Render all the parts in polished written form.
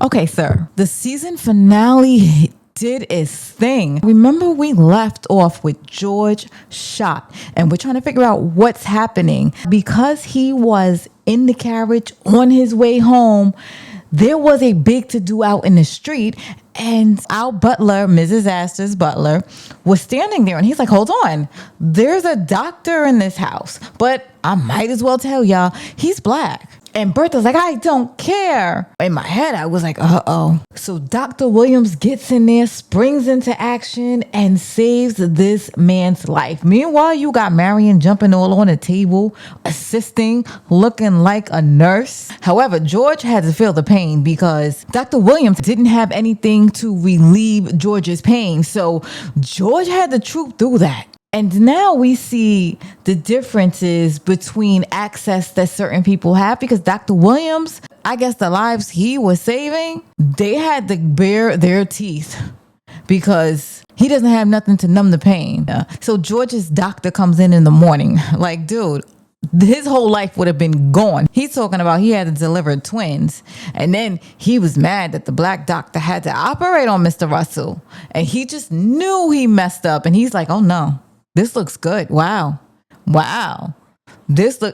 Okay, sir. The season finale did its thing. Remember, we left off with George shot, and we're trying to figure out what's happening. Because he was in the carriage on his way home, there was a big to-do out in the street, and our butler, Mrs. Astor's butler, was standing there, and he's like, hold on, there's a doctor in this house, but I might as well tell y'all, he's black. And Bertha's like, I don't care. In my head, I was like, uh-oh. So Dr. Williams gets in there, springs into action, and saves this man's life. Meanwhile, you got Marion jumping all on the table, assisting, looking like a nurse. However, George had to feel the pain because Dr. Williams didn't have anything to relieve George's pain. So George had to troop through that. And now we see the differences between access that certain people have, because Dr. Williams, I guess the lives he was saving, they had to bare their teeth because he doesn't have nothing to numb the pain. So George's doctor comes in the morning. Like, dude, his whole life would have been gone. He's talking about he had to deliver twins. And then he was mad that the black doctor had to operate on Mr. Russell. And he just knew he messed up. And he's like, oh no. This looks good. Wow.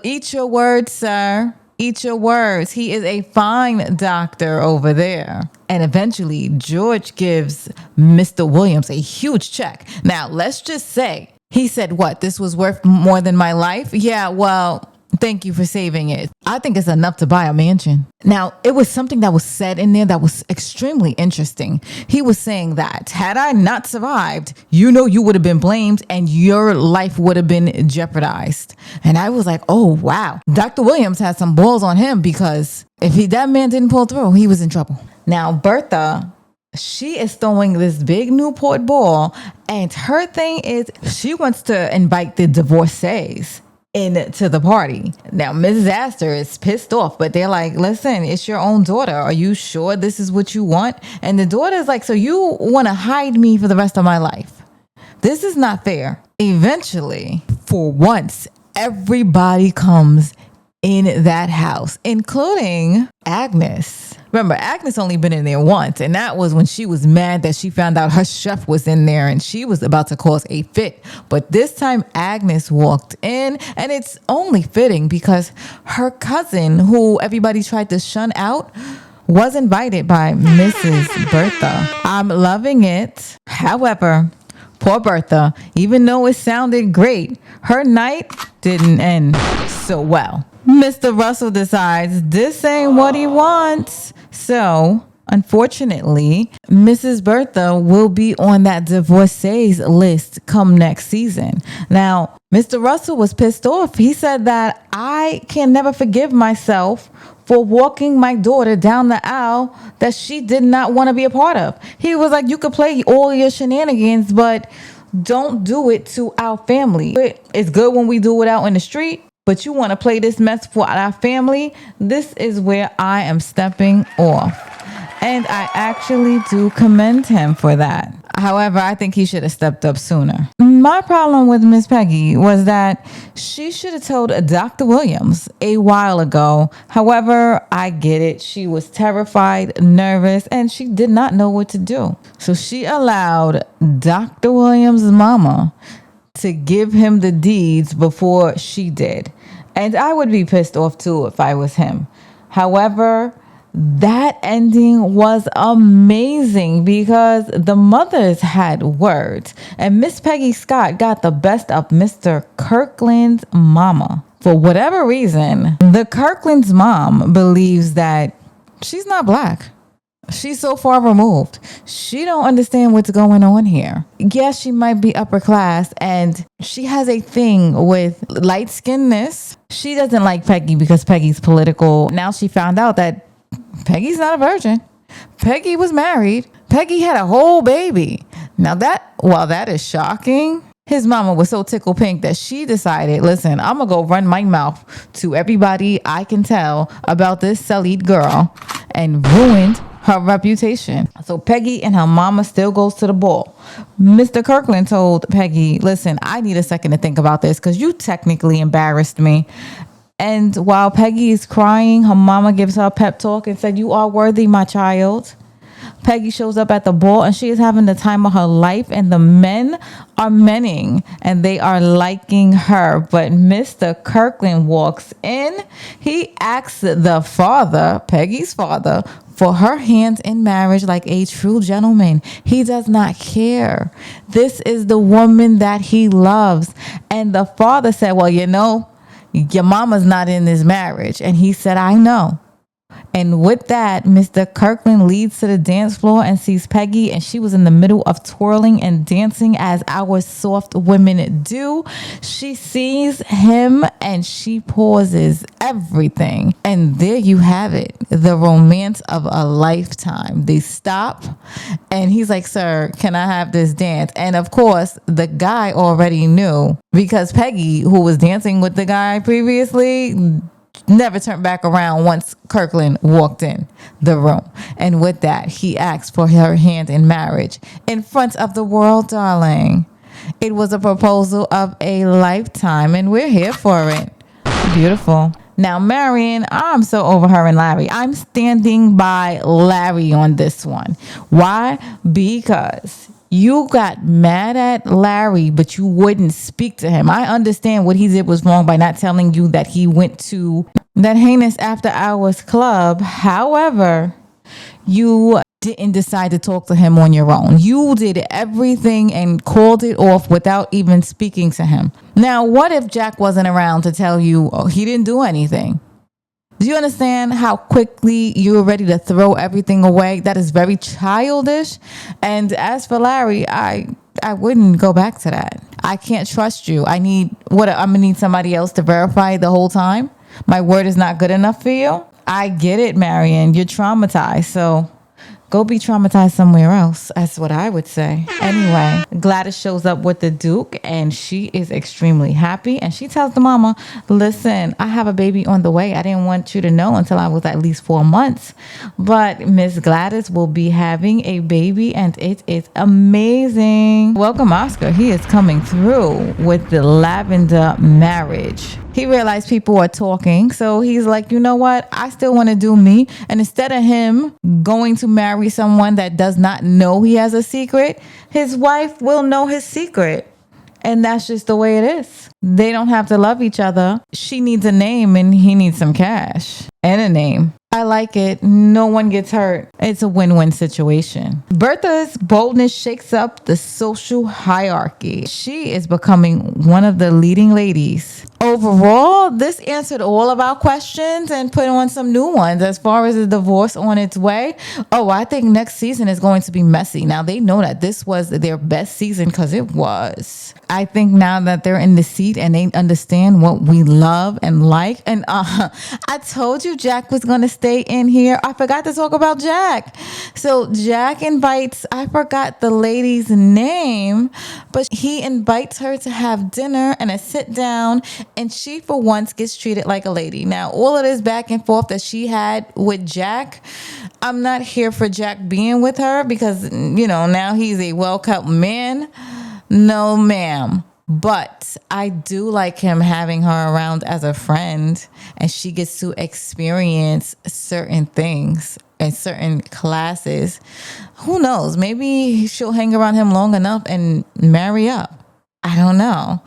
Eat your words, sir. Eat your words. He is a fine doctor over there. And eventually, George gives Mr. Williams a huge check. Now, let's just say, he said, what? This was worth more than my life? Yeah, well, thank you for saving it. I think it's enough to buy a mansion. Now, it was something that was said in there that was extremely interesting. He was saying that had I not survived, you would have been blamed and your life would have been jeopardized. And I was like, oh, wow. Dr. Williams had some balls on him, because if that man didn't pull through, he was in trouble. Now, Bertha, she is throwing this big Newport ball, and her thing is she wants to invite the divorcees into the party. Now, Mrs. Astor is pissed off, but they're like, listen, it's your own daughter. Are you sure this is what you want? And the daughter's like, so you want to hide me for the rest of my life? This is not fair. Eventually, for once, everybody comes in that house, including Agnes. Remember, Agnes only been in there once, and that was when she was mad that she found out her chef was in there and she was about to cause a fit. But this time Agnes walked in, and it's only fitting because her cousin, who everybody tried to shun out, was invited by Mrs. Bertha. I'm loving it. However, poor Bertha, even though it sounded great, her night didn't end so well. Mr. Russell decides this ain't what he wants. So, unfortunately, Mrs. Bertha will be on that divorcees list come next season. Now, Mr. Russell was pissed off. He said that I can never forgive myself for walking my daughter down the aisle that she did not want to be a part of. He was like, you could play all your shenanigans, but don't do it to our family. It's good when we do it out in the street, but you want to play this mess for our family? This is where I am stepping off. And I actually do commend him for that. However, I think he should have stepped up sooner. My problem with Miss Peggy was that she should have told Dr. Williams a while ago. However, I get it. She was terrified, nervous, and she did not know what to do. So she allowed Dr. Williams' mama to give him the deeds before she did. And I would be pissed off too if I was him. However, that ending was amazing because the mothers had words. And Miss Peggy Scott got the best of Mr. Kirkland's mama. For whatever reason, the Kirkland's mom believes that she's not black. She's so far removed. She don't understand what's going on here. Yes, she might be upper class and she has a thing with light skinnedness. She doesn't like Peggy because Peggy's political. Now she found out that Peggy's not a virgin. Peggy was married. Peggy had a whole baby. Now while that is shocking, his mama was so tickled pink that she decided, listen, I'm going to go run my mouth to everybody I can tell about this Salid girl, and ruined her reputation. So Peggy and her mama still goes to the ball. Mr. Kirkland told Peggy, listen, I need a second to think about this because you technically embarrassed me. And while Peggy is crying, her mama gives her a pep talk and said, "You are worthy, my child." Peggy shows up at the ball and she is having the time of her life, and the men are menning and they are liking her. But Mr. Kirkland walks in. He asks the father, Peggy's father, for her hand in marriage like a true gentleman. He does not care. This is the woman that he loves. And the father said, "Well, you know, your mama's not in this marriage." And he said, "I know." And with that, Mr. Kirkland leads to the dance floor and sees Peggy, and she was in the middle of twirling and dancing as our soft women do. She sees him and she pauses everything. And there you have it, the romance of a lifetime. They stop and he's like, "Sir, can I have this dance?" And of course, the guy already knew, because Peggy, who was dancing with the guy previously, never turned back around once Kirkland walked in the room. And with that, he asked for her hand in marriage in front of the world, darling. It was a proposal of a lifetime, and we're here for it. Beautiful. Now, Marion, I'm so over her and Larry. I'm standing by Larry on this one. Why? Because you got mad at Larry, but you wouldn't speak to him. I understand what he did was wrong by not telling you that he went to that heinous after hours club. However, you didn't decide to talk to him on your own. You did everything and called it off without even speaking to him. Now, what if Jack wasn't around to tell you, oh, he didn't do anything? Do you understand how quickly you were ready to throw everything away? That is very childish. And as for Larry, I wouldn't go back to that. I can't trust you. I'm gonna need somebody else to verify the whole time. My word is not good enough for you. I get it, Marion. You're traumatized. So go be traumatized somewhere else. That's what I would say. Anyway, Gladys shows up with the Duke and she is extremely happy. And she tells the mama, "Listen, I have a baby on the way. I didn't want you to know until I was at least 4 months. But Miss Gladys will be having a baby and it is amazing." Welcome, Oscar. He is coming through with the lavender marriage. He realized people are talking, so he's like, "You know what? I still want to do me." And instead of him going to marry someone that does not know he has a secret, his wife will know his secret. And that's just the way it is. They don't have to love each other. She needs a name and he needs some cash and a name. I like it. No one gets hurt. It's a win-win situation. Bertha's boldness shakes up the social hierarchy. She is becoming one of the leading ladies. Overall, this answered all of our questions and put on some new ones as far as the divorce on its way. Oh, I think next season is going to be messy. Now, they know that this was their best season because it was. I think now that they're in the seat and they understand what we love and like. And I told you Jack was going to stay in here. I forgot to talk about Jack. So Jack invites, I forgot the lady's name, but he invites her to have dinner and a sit down. And she, for once, gets treated like a lady. Now, all of this back and forth that she had with Jack, I'm not here for Jack being with her because, now he's a well-kept man. No, ma'am. But I do like him having her around as a friend, and she gets to experience certain things in certain classes. Who knows? Maybe she'll hang around him long enough and marry up. I don't know.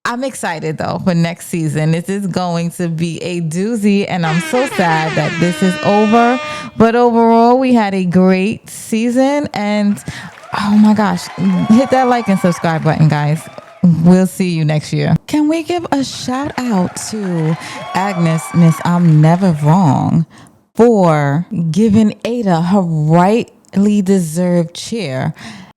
I'm excited though for next season. This is going to be a doozy and I'm so sad that this is over. But overall, we had a great season and oh my gosh, hit that like and subscribe button, guys. We'll see you next year. Can we give a shout out to Agnes, Miss I'm Never Wrong, for giving Ada her rightly deserved chair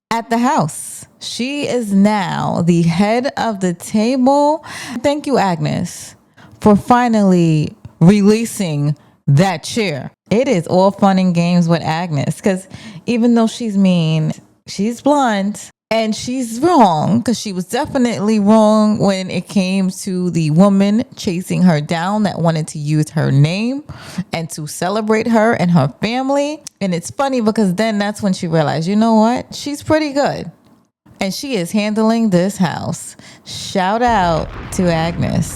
at the house. She is now the head of the table. Thank you, Agnes, for finally releasing that chair. It is all fun and games with Agnes because even though she's mean, she's blunt and she's wrong because she was definitely wrong when it came to the woman chasing her down that wanted to use her name and to celebrate her and her family. And it's funny because then that's when she realized, you know what? She's pretty good. And she is handling this house. Shout out to Agnes.